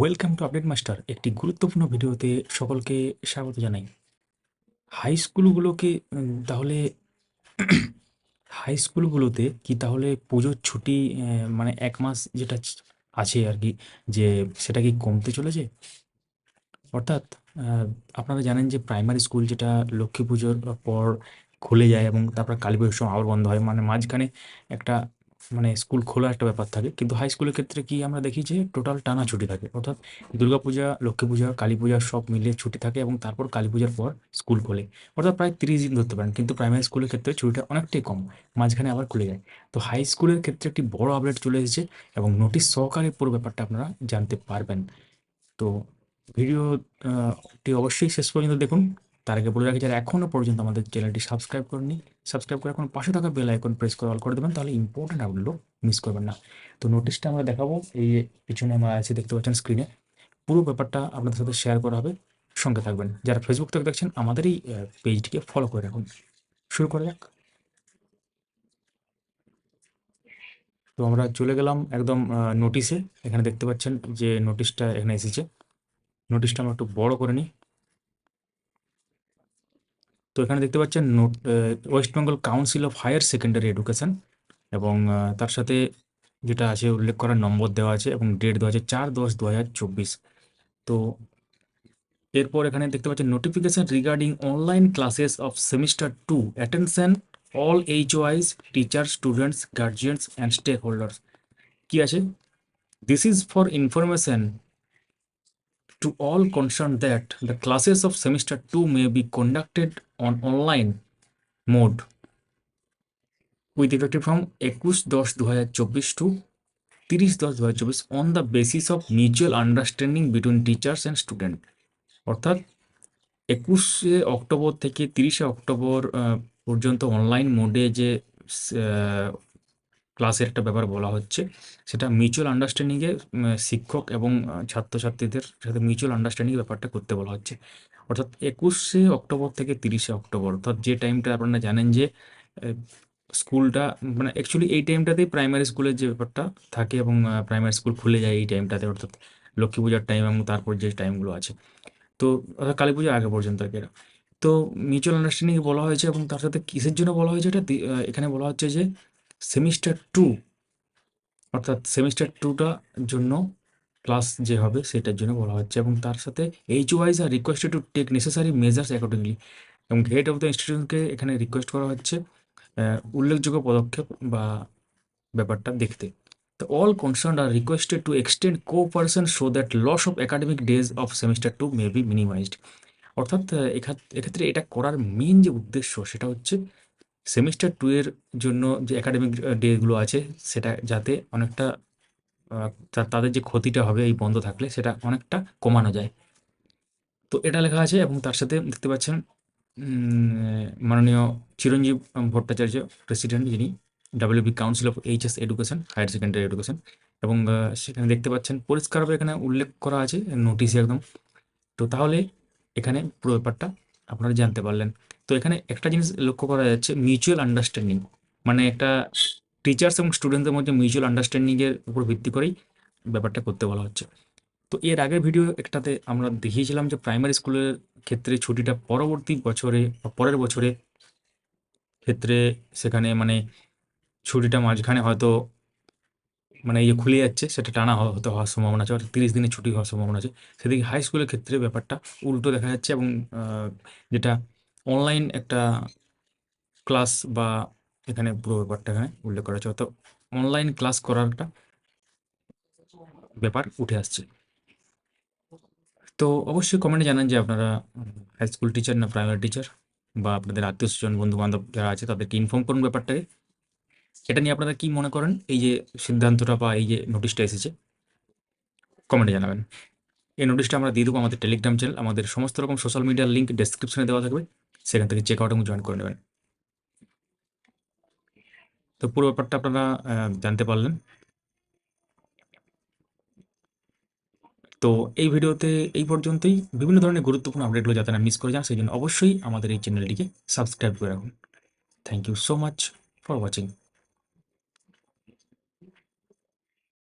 Welcome to update master. একটি গুরুত্বপূর্ণ ভিডিওতে সকলকে স্বাগত জানাই। হাই স্কুলগুলোকে তাহলে হাই স্কুলগুলোতে কি তাহলে পুজোর ছুটি মানে ১ মাস যেটা আছে আর কি, যে সেটা কি কমতে চলেছে? অর্থাৎ আহ, আপনারা জানেন যে প্রাইমারি স্কুল যেটা লক্ষ্মী পুজোর পর খুলে যায় এবং তারপর কালী পুজোর সময় আবার বন্ধ হয়, মানে মাঝখানে একটা মানে স্কুল খোলা একটা ব্যাপার থাকে। কিন্তু হাই স্কুলের ক্ষেত্রে কি আমরা দেখি যে টোটাল টানা ছুটি থাকে, অর্থাৎ দুর্গাপূজা, লক্ষ্মী পূজা, কালী পূজা সব মিলিয়ে ছুটি থাকে এবং তারপর কালী পূজার পর স্কুল খোলে, অর্থাৎ প্রায় 30 দিন ধরতে পারেন। কিন্তু প্রাইমারি স্কুলের ক্ষেত্রে ছুটিটা অনেকটাই কম, মাঝখানে আবার খুলে যায়। তো হাই স্কুলের ক্ষেত্রে একটি বড় আপডেট চলে এসেছে এবং নোটিশ সহকারে পুরো ব্যাপারটা আপনারা জানতে পারবেন। তো ভিডিওটি অবশ্যই শেষ পর্যন্ত দেখুন। তার আগে বলে রাখি, যারা এখনও পর্যন্ত আমাদের চ্যানেলটি সাবস্ক্রাইব করেননি, সাবস্ক্রাইব করে এখন পাশে থাকা বেল আইকন প্রেস করে অল করে দেবেন, তাহলে ইম্পর্টেন্ট আপডেটগুলো মিস করবেন না। তো নোটিশটা আমরা দেখাবো, এই যে পিছনে আমরা আছে দেখতে পাচ্ছেন স্ক্রিনে। পুরো ব্যাপারটা আপনাদের সাথে শেয়ার করা হবে, সঙ্গে থাকবেন। যারা ফেসবুক থেকে দেখছেন আমাদের এই পেজটিকে ফলো করে রাখুন। শুরু করা যাক। তো আমরা চলে গেলাম একদম নোটিশে। এখানে দেখতে পাচ্ছেন যে নোটিশটা এখানে এসেছে। নোটিশটা আমরা একটু বড় করে নিই। তো এখানে দেখতে পাচ্ছেন West Bengal Council of Higher Secondary Education, এবং তার সাথে যেটা আছে উল্লেখ করার নম্বর দেওয়া আছে এবং ডেট দেওয়া আছে 4/10/2024। তো এরপর এখানে দেখতে পাচ্ছেন notification regarding online classes of semester 2 attention all HEIs teacher students guardians and stakeholders. কি আছে? This is for information to all concerned that the classes of semester 2 may be conducted on online mode with effective from 21/10/2024 to 30/10/2024 on the basis of mutual understanding between teachers and student। অর্থাৎ 21শে October থেকে 30শে October পর্যন্ত online মোডে যে ক্লাসের একটা ব্যাপার বলা হচ্ছে, সেটা মিউচুয়াল আন্ডারস্ট্যান্ডিংয়ে শিক্ষক এবং ছাত্রছাত্রীদের সাথে মিউচুয়াল আন্ডারস্ট্যান্ডিং ব্যাপারটা করতে বলা হচ্ছে। অর্থাৎ 21শে অক্টোবর থেকে 30শে অক্টোবর, অর্থাৎ যে টাইমটা আপনারা জানেন যে স্কুলটা মানে অ্যাকচুয়ালি এই টাইমটাতেই প্রাইমারি স্কুলের যে ব্যাপারটা থাকে এবং প্রাইমারি স্কুল খুলে যায় এই টাইমটাতে, অর্থাৎ লক্ষ্মী পূজার টাইম এবং তারপর যে টাইমগুলো আছে। তো অর্থাৎ কালী পুজোর আগে পর্যন্ত আর কি এটা। তো মিউচুয়াল আন্ডারস্ট্যান্ডিং বলা হয়েছে এবং তার সাথে কিসের জন্য বলা হয়েছে এটা এখানে বলা হচ্ছে যে সেমিস্টার 2, অর্থাৎ সেমিস্টার 2টা জন্য ক্লাস যে হবে সেটার জন্য বলা হচ্ছে, এবং তার সাথে এইচওয়াইস আর requested to take necessary measures accordingly, এবং হেড অফ দ্য ইনস্টিটিউশনকে এখানে রিকোয়েস্ট করা হচ্ছে উল্লেখযোগ্য পদক্ষেপ বা ব্যাপারটা দেখতে। তো অল কনসার্ন আর requested to extend cooperation so that loss of academic days of semester 2 may be minimised. অর্থাৎ এক্ষেত্রে এটা করার মেন যে উদ্দেশ্য সেটা হচ্ছে সেমিস্টার 2 এর জন্য যে একাডেমিক ডেগুলো আছে সেটা যাতে অনেকটা তাদের যে ক্ষতিটা হবে এই বন্ধ থাকলে সেটা অনেকটা কমানো যায়। তো এটা লেখা আছে এবং তার সাথে দেখতে পাচ্ছেন মাননীয় চিরঞ্জীব ভট্টাচার্য, প্রেসিডেন্ট, যিনি WB Council of HS Education, Higher Secondary Education, এবং সেখানে দেখতে পাচ্ছেন পরিষ্কারভাবে এখানে উল্লেখ করা আছে নোটিশে একদম। তো তাহলে এখানে পুরো ব্যাপারটা আপনারা জানতে পারলেন। তো এখানে একটা জিনিস লক্ষ্য করা যাচ্ছে, মিউচুয়াল আন্ডারস্ট্যান্ডিং, মানে একটা টিচার্স এবং স্টুডেন্টদের মধ্যে মিউচুয়াল আন্ডারস্ট্যান্ডিংয়ের উপর ভিত্তি করেই ব্যাপারটা করতে বলা হচ্ছে। তো এর আগের ভিডিও একটাতে আমরা দেখিয়েছিলাম যে প্রাইমারি স্কুলের ক্ষেত্রে ছুটিটা পরবর্তী বছরে বা পরের বছরে ক্ষেত্রে সেখানে মানে ছুটিটা মাঝখানে হয়তো মানে ইয়ে খুলে যাচ্ছে, সেটা টানা হতে হওয়ার সম্ভাবনা আছে, অর্থাৎ 30 দিনের ছুটি হওয়ার সম্ভাবনা আছে। সেদিকে হাই স্কুলের ক্ষেত্রে ব্যাপারটা উল্টো দেখা যাচ্ছে, এবং যেটা অনলাইন একটা ক্লাস বা এখানে পুরো ব্যাপারটা এখানে উল্লেখ করা হচ্ছে, অর্থাৎ অনলাইন ক্লাস করার একটা ব্যাপার উঠে আসছে। তো অবশ্যই কমেন্টে জানান যে আপনারা হাই স্কুল টিচার না প্রাইমারি টিচার, বা আপনাদের আত্মীয় স্বজন বন্ধু বান্ধব যারা আছে তাদেরকে ইনফর্ম করুন ব্যাপারটাকে। এটা নিয়ে আপনারা কি মনে করেন, এই যে সিদ্ধান্তটা বা এই যে নোটিশটা এসেছে, কমেন্টে জানাবেন। এই নোটিশটা আমরা দিয়ে দেবো আমাদের টেলিগ্রাম চ্যানেল, আমাদের সমস্ত রকম সোশ্যাল মিডিয়ার লিঙ্ক ডেসক্রিপশনে দেওয়া থাকবে, সেখান থেকে চেক আউট এবং জয়েন করে নেবেন। তো পুরো ব্যাপারটা আপনারা জানতে পারলেন। তো এই ভিডিওতে এই পর্যন্তই। বিভিন্ন ধরনের গুরুত্বপূর্ণ আপডেটগুলো যাতে না মিস করে যান, সেই জন্য অবশ্যই আমাদের এই চ্যানেলটিকে সাবস্ক্রাইব করে রাখুন। Thank you so much for watching.